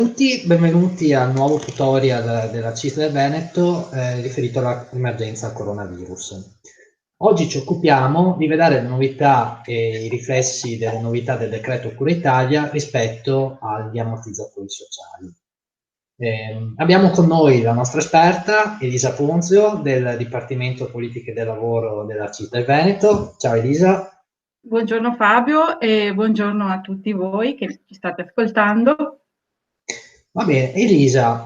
Tutti, benvenuti al nuovo tutorial della CISL del Veneto riferito all'emergenza coronavirus. Oggi ci occupiamo di vedere le novità e i riflessi delle novità del decreto Cura Italia rispetto agli ammortizzatori sociali. Abbiamo con noi la nostra esperta Elisa Ponzio del Dipartimento Politiche del Lavoro della CISL del Veneto. Ciao Elisa. Buongiorno Fabio e buongiorno a tutti voi che ci state ascoltando. Va bene, Elisa,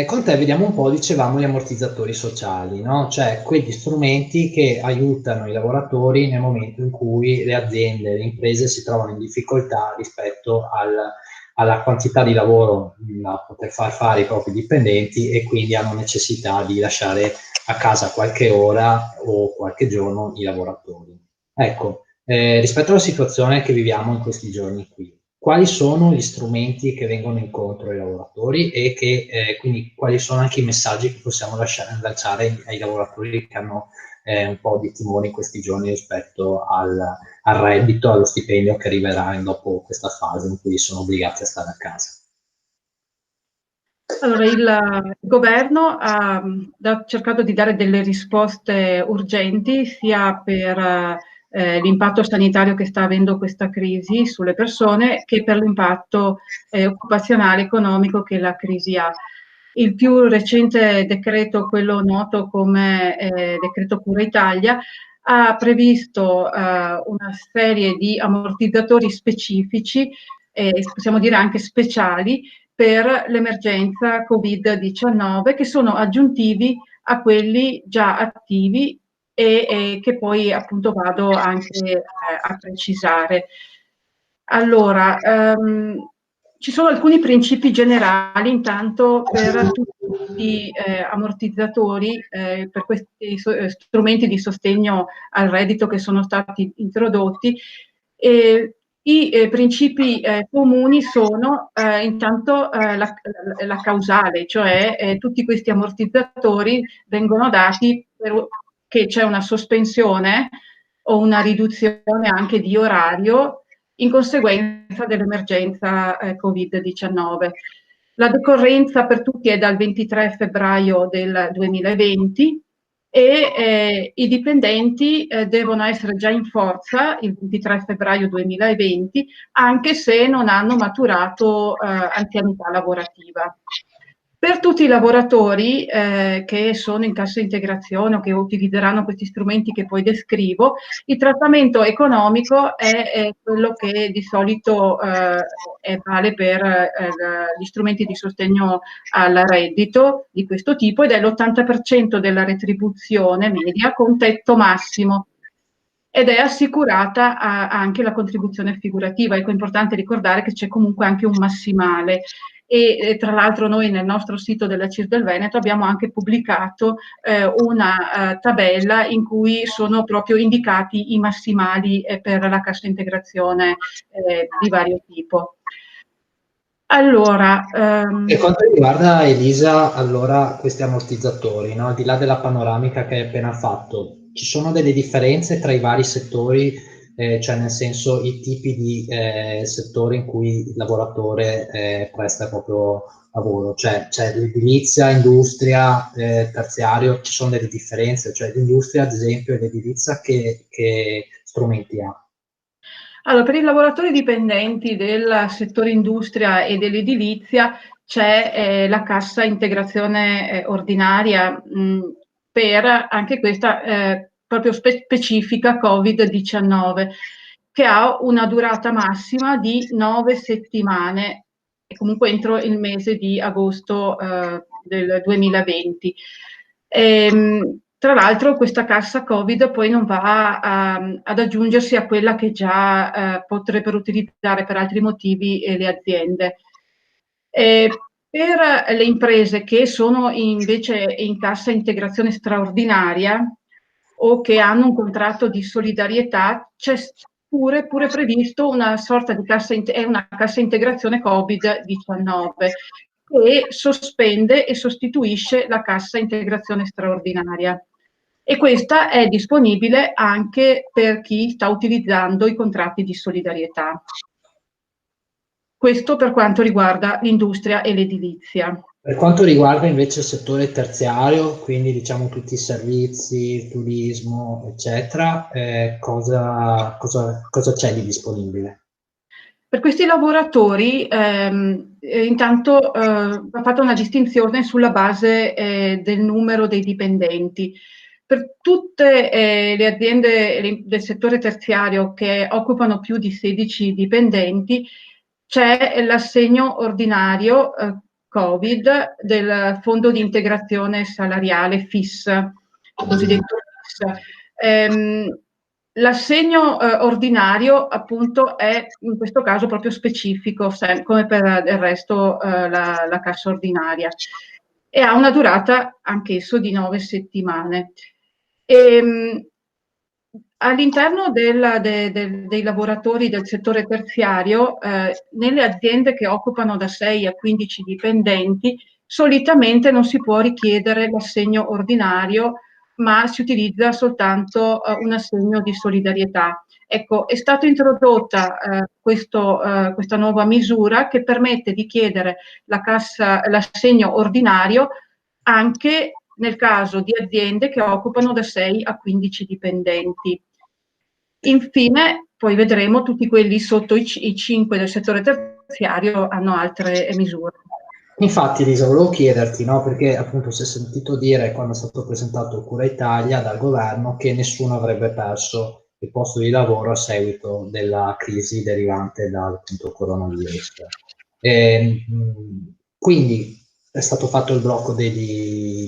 con te vediamo un po', dicevamo, gli ammortizzatori sociali, no? Cioè quegli strumenti che aiutano i lavoratori nel momento in cui le aziende, le imprese si trovano in difficoltà rispetto alla quantità di lavoro da poter far fare i propri dipendenti e quindi hanno necessità di lasciare a casa qualche ora o qualche giorno i lavoratori. Ecco, rispetto alla situazione che viviamo in questi giorni qui, quali sono gli strumenti che vengono incontro ai lavoratori e quindi quali sono anche i messaggi che possiamo lanciare ai lavoratori che hanno un po' di timore in questi giorni rispetto al reddito, allo stipendio che arriverà dopo questa fase in cui sono obbligati a stare a casa. Allora, il governo ha cercato di dare delle risposte urgenti sia per l'impatto sanitario che sta avendo questa crisi sulle persone che per l'impatto occupazionale economico che la crisi ha. Il più recente decreto, quello noto come decreto Cura Italia, ha previsto una serie di ammortizzatori specifici, possiamo dire anche speciali, per l'emergenza Covid-19, che sono aggiuntivi a quelli già attivi e che poi appunto vado anche a precisare. Allora, ci sono alcuni principi generali intanto per tutti gli ammortizzatori, per questi strumenti di sostegno al reddito che sono stati introdotti. I principi comuni sono intanto la causale, cioè tutti questi ammortizzatori vengono dati perché c'è una sospensione o una riduzione anche di orario in conseguenza dell'emergenza Covid-19. La decorrenza per tutti è dal 23 febbraio del 2020 e i dipendenti devono essere già in forza il 23 febbraio 2020, anche se non hanno maturato anzianità lavorativa. Per tutti i lavoratori che sono in cassa integrazione o che utilizzeranno questi strumenti che poi descrivo, il trattamento economico è quello che di solito vale per gli strumenti di sostegno al reddito di questo tipo ed è l'80% della retribuzione media con tetto massimo ed è assicurata anche la contribuzione figurativa. Ecco, è importante ricordare che c'è comunque anche un massimale. E tra l'altro noi nel nostro sito della CISL del Veneto abbiamo anche pubblicato una tabella in cui sono proprio indicati i massimali per la cassa integrazione di vario tipo. Allora, Per quanto riguarda Elisa, allora questi ammortizzatori, no? Al di là della panoramica che hai appena fatto, ci sono delle differenze tra i vari settori, cioè nel senso i tipi di settori in cui il lavoratore presta il proprio lavoro, cioè c'è l'edilizia, industria, terziario, ci sono delle differenze, cioè l'industria ad esempio e l'edilizia che strumenti ha? allora, per i lavoratori dipendenti del settore industria e dell'edilizia c'è la cassa integrazione ordinaria per anche questa proprio specifica Covid-19, che ha una durata massima di 9 settimane, e comunque entro il mese di agosto del 2020. Tra l'altro questa cassa Covid poi non va ad aggiungersi a quella che già potrebbero utilizzare per altri motivi le aziende. Per le imprese che sono invece in cassa integrazione straordinaria o che hanno un contratto di solidarietà, c'è pure previsto una sorta di una cassa integrazione Covid-19 che sospende e sostituisce la cassa integrazione straordinaria. E questa è disponibile anche per chi sta utilizzando i contratti di solidarietà. Questo per quanto riguarda l'industria e l'edilizia. Per quanto riguarda invece il settore terziario, quindi diciamo tutti i servizi, il turismo, eccetera, cosa c'è di disponibile? Per questi lavoratori intanto va fatta una distinzione sulla base del numero dei dipendenti. Per tutte le aziende del settore terziario che occupano più di 16 dipendenti c'è l'assegno ordinario Covid del Fondo di Integrazione Salariale FIS, cosiddetto FIS. L'assegno ordinario appunto è in questo caso proprio specifico, come per il resto la cassa ordinaria, e ha una durata anch'esso di 9 settimane. All'interno dei lavoratori del settore terziario, nelle aziende che occupano da 6 a 15 dipendenti, solitamente non si può richiedere l'assegno ordinario, ma si utilizza soltanto un assegno di solidarietà. Ecco, è stata introdotta questa nuova misura che permette di chiedere l'assegno ordinario anche nel caso di aziende che occupano da 6 a 15 dipendenti. Infine, poi vedremo tutti quelli sotto i 5 del settore terziario hanno altre misure. Infatti, Lisa, volevo chiederti, no? Perché appunto si è sentito dire quando è stato presentato Cura Italia dal governo che nessuno avrebbe perso il posto di lavoro a seguito della crisi derivante dal appunto, coronavirus. Quindi è stato fatto il blocco dei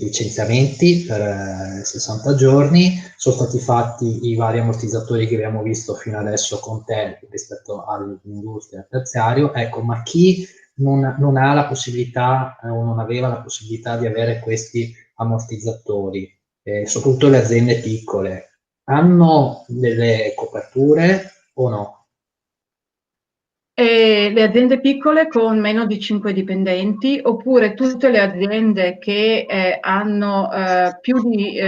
licenziamenti per 60 giorni, sono stati fatti i vari ammortizzatori che abbiamo visto fino adesso con te rispetto all'industria terziario. Ecco, ma chi non ha la possibilità o non aveva la possibilità di avere questi ammortizzatori, soprattutto le aziende piccole, hanno delle coperture o no? Le aziende piccole con meno di 5 dipendenti, oppure tutte le aziende che hanno più di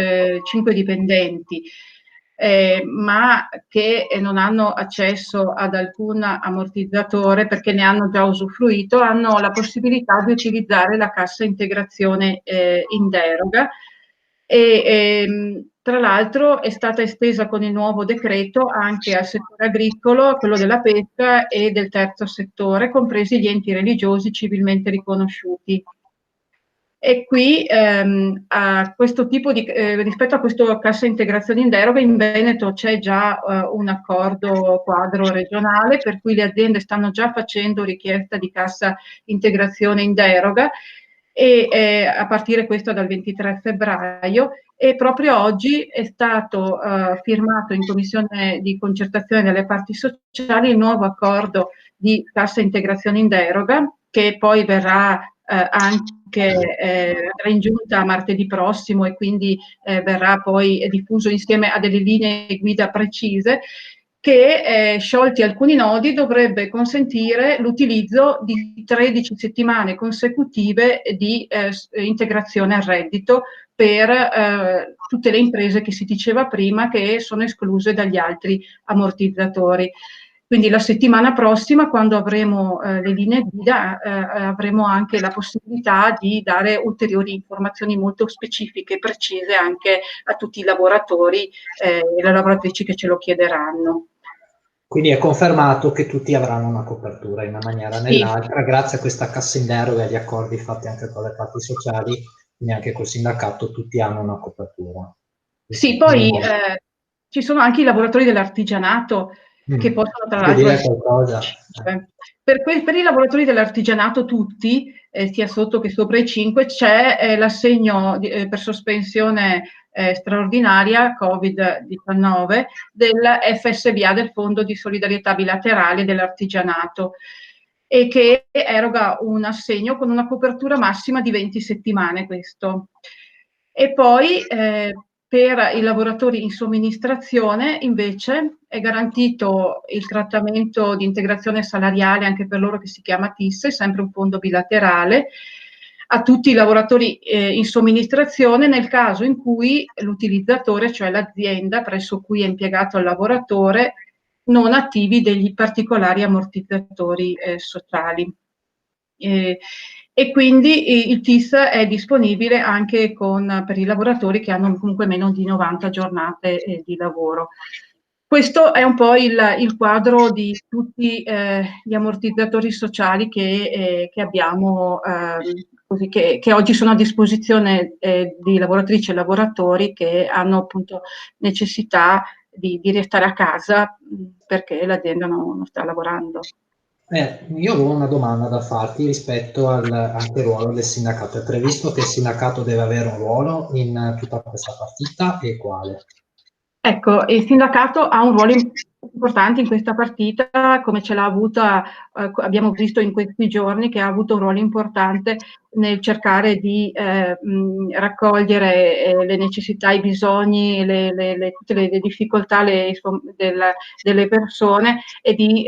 5 dipendenti, ma che non hanno accesso ad alcun ammortizzatore perché ne hanno già usufruito, hanno la possibilità di utilizzare la cassa integrazione in deroga. Tra l'altro è stata estesa con il nuovo decreto anche al settore agricolo, a quello della pesca e del terzo settore, compresi gli enti religiosi civilmente riconosciuti. E qui a questo tipo rispetto a questa cassa integrazione in deroga, in Veneto c'è già un accordo quadro regionale per cui le aziende stanno già facendo richiesta di cassa integrazione in deroga e a partire questo dal 23 febbraio, e proprio oggi è stato firmato in commissione di concertazione delle parti sociali il nuovo accordo di cassa integrazione in deroga, che poi verrà anche in giunta martedì prossimo e quindi verrà poi diffuso insieme a delle linee guida precise, che sciolti alcuni nodi dovrebbe consentire l'utilizzo di 13 settimane consecutive di integrazione al reddito per tutte le imprese che si diceva prima che sono escluse dagli altri ammortizzatori. Quindi la settimana prossima, quando avremo le linee guida, avremo anche la possibilità di dare ulteriori informazioni molto specifiche e precise anche a tutti i lavoratori e le lavoratrici che ce lo chiederanno. Quindi è confermato che tutti avranno una copertura in una maniera o nell'altra, grazie a questa cassa in deroga e agli accordi fatti anche con le parti sociali, quindi anche col sindacato, tutti hanno una copertura. Sì, poi ci sono anche i lavoratori dell'artigianato che possono tra l'altro dire essere... qualcosa? Per i lavoratori dell'artigianato tutti, sia sotto che sopra i 5, c'è l'assegno per sospensione straordinaria Covid-19 del FSBA, del Fondo di Solidarietà Bilaterale dell'Artigianato, e che eroga un assegno con una copertura massima di 20 settimane questo. E poi per i lavoratori in somministrazione invece è garantito il trattamento di integrazione salariale anche per loro, che si chiama TIS, è sempre un fondo bilaterale, a tutti i lavoratori in somministrazione nel caso in cui l'utilizzatore, cioè l'azienda presso cui è impiegato il lavoratore, non attivi degli particolari ammortizzatori sociali. E quindi il TIS è disponibile anche per i lavoratori che hanno comunque meno di 90 giornate di lavoro. Questo è un po' il quadro di tutti gli ammortizzatori sociali che abbiamo, così, che oggi sono a disposizione di lavoratrici e lavoratori che hanno appunto necessità di restare a casa perché l'azienda non sta lavorando. Io avevo una domanda da farti rispetto anche al ruolo del sindacato. È previsto che il sindacato deve avere un ruolo in tutta questa partita e quale? Ecco, il sindacato ha un ruolo importante in questa partita, come ce l'ha avuta, abbiamo visto in questi giorni, che ha avuto un ruolo importante nel cercare di raccogliere le necessità, i bisogni, tutte le difficoltà delle persone e di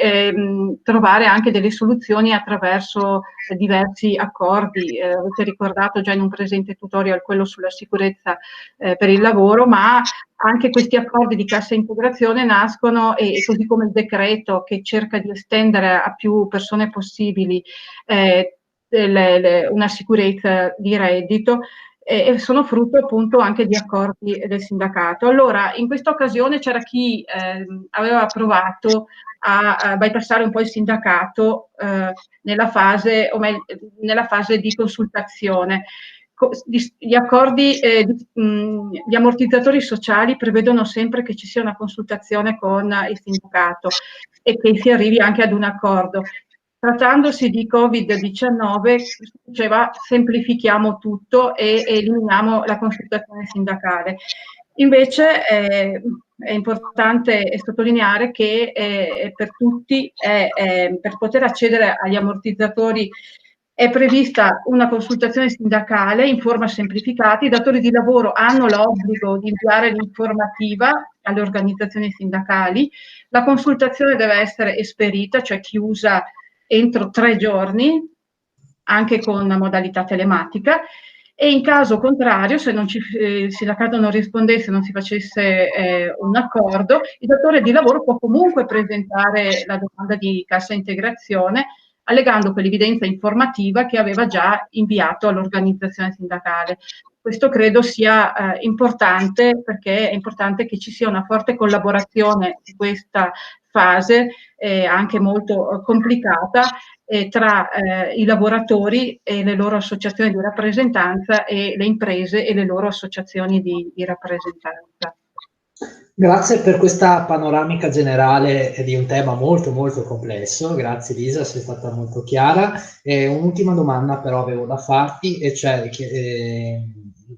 trovare anche delle soluzioni attraverso diversi accordi. Avete ricordato già in un presente tutorial quello sulla sicurezza per il lavoro, ma anche questi accordi di cassa integrazione nascono, e così come il decreto che cerca di estendere a più persone possibili una sicurezza di reddito, e sono frutto appunto anche di accordi del sindacato. Allora, in questa occasione c'era chi aveva provato a bypassare un po' il sindacato nella fase di consultazione. Gli accordi, gli ammortizzatori sociali prevedono sempre che ci sia una consultazione con il sindacato e che si arrivi anche ad un accordo. Trattandosi di Covid-19, si diceva semplifichiamo tutto e eliminiamo la consultazione sindacale. Invece è importante sottolineare che per tutti, per poter accedere agli ammortizzatori, è prevista una consultazione sindacale in forma semplificata. I datori di lavoro hanno l'obbligo di inviare l'informativa alle organizzazioni sindacali. La consultazione deve essere esperita, cioè chiusa entro 3 giorni, anche con una modalità telematica, e in caso contrario, se il sindacato non rispondesse, non si facesse un accordo, il datore di lavoro può comunque presentare la domanda di cassa integrazione, allegando quell'evidenza informativa che aveva già inviato all'organizzazione sindacale. Questo credo sia importante, perché è importante che ci sia una forte collaborazione in questa fase, anche molto complicata, tra i lavoratori e le loro associazioni di rappresentanza e le imprese e le loro associazioni di rappresentanza. Grazie per questa panoramica generale di un tema molto molto complesso. Grazie Lisa, sei stata molto chiara. Un'ultima domanda però avevo da farti, e cioè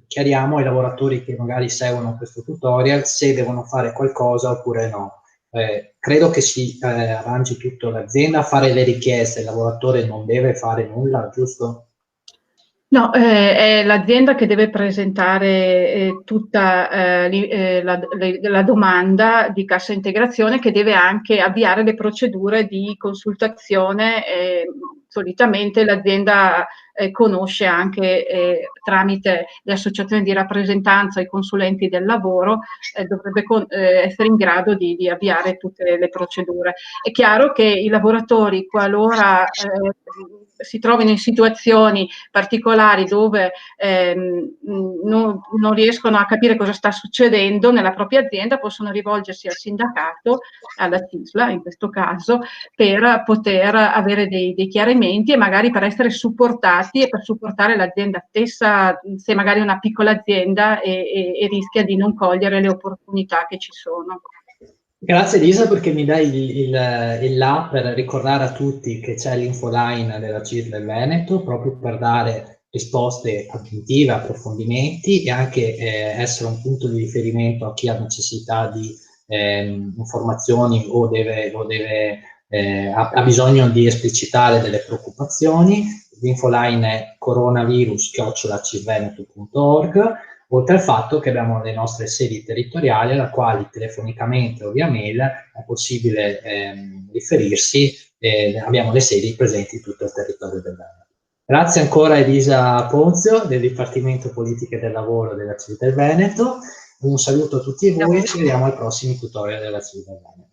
chiariamo ai lavoratori che magari seguono questo tutorial se devono fare qualcosa oppure no. Credo che si arrangi tutto l'azienda a fare le richieste, il lavoratore non deve fare nulla, giusto? No, è l'azienda che deve presentare tutta la domanda di cassa integrazione, che deve anche avviare le procedure di consultazione. Solitamente l'azienda conosce anche tramite le associazioni di rappresentanza, i consulenti del lavoro, dovrebbe essere in grado di avviare tutte le procedure. È chiaro che i lavoratori, qualora si trovino in situazioni particolari dove non riescono a capire cosa sta succedendo nella propria azienda, possono rivolgersi al sindacato, alla CISLA in questo caso, per poter avere dei chiarimenti e magari per essere supportati e per supportare l'azienda stessa, se magari è una piccola azienda e rischia di non cogliere le opportunità che ci sono. Grazie Lisa, perché mi dai il là per ricordare a tutti che c'è l'infoline della CISL del Veneto, proprio per dare risposte aggiuntive, approfondimenti e anche essere un punto di riferimento a chi ha necessità di informazioni o ha bisogno di esplicitare delle preoccupazioni. L'infoline è coronavirus@cisveneto.org. Oltre al fatto che abbiamo le nostre sedi territoriali alla quali telefonicamente o via mail è possibile riferirsi, abbiamo le sedi presenti in tutto il territorio del Veneto. Grazie ancora a Elisa Ponzio del Dipartimento Politiche del Lavoro della CISL del Veneto, un saluto a tutti voi e ci vediamo ai prossimi tutorial della CISL del Veneto.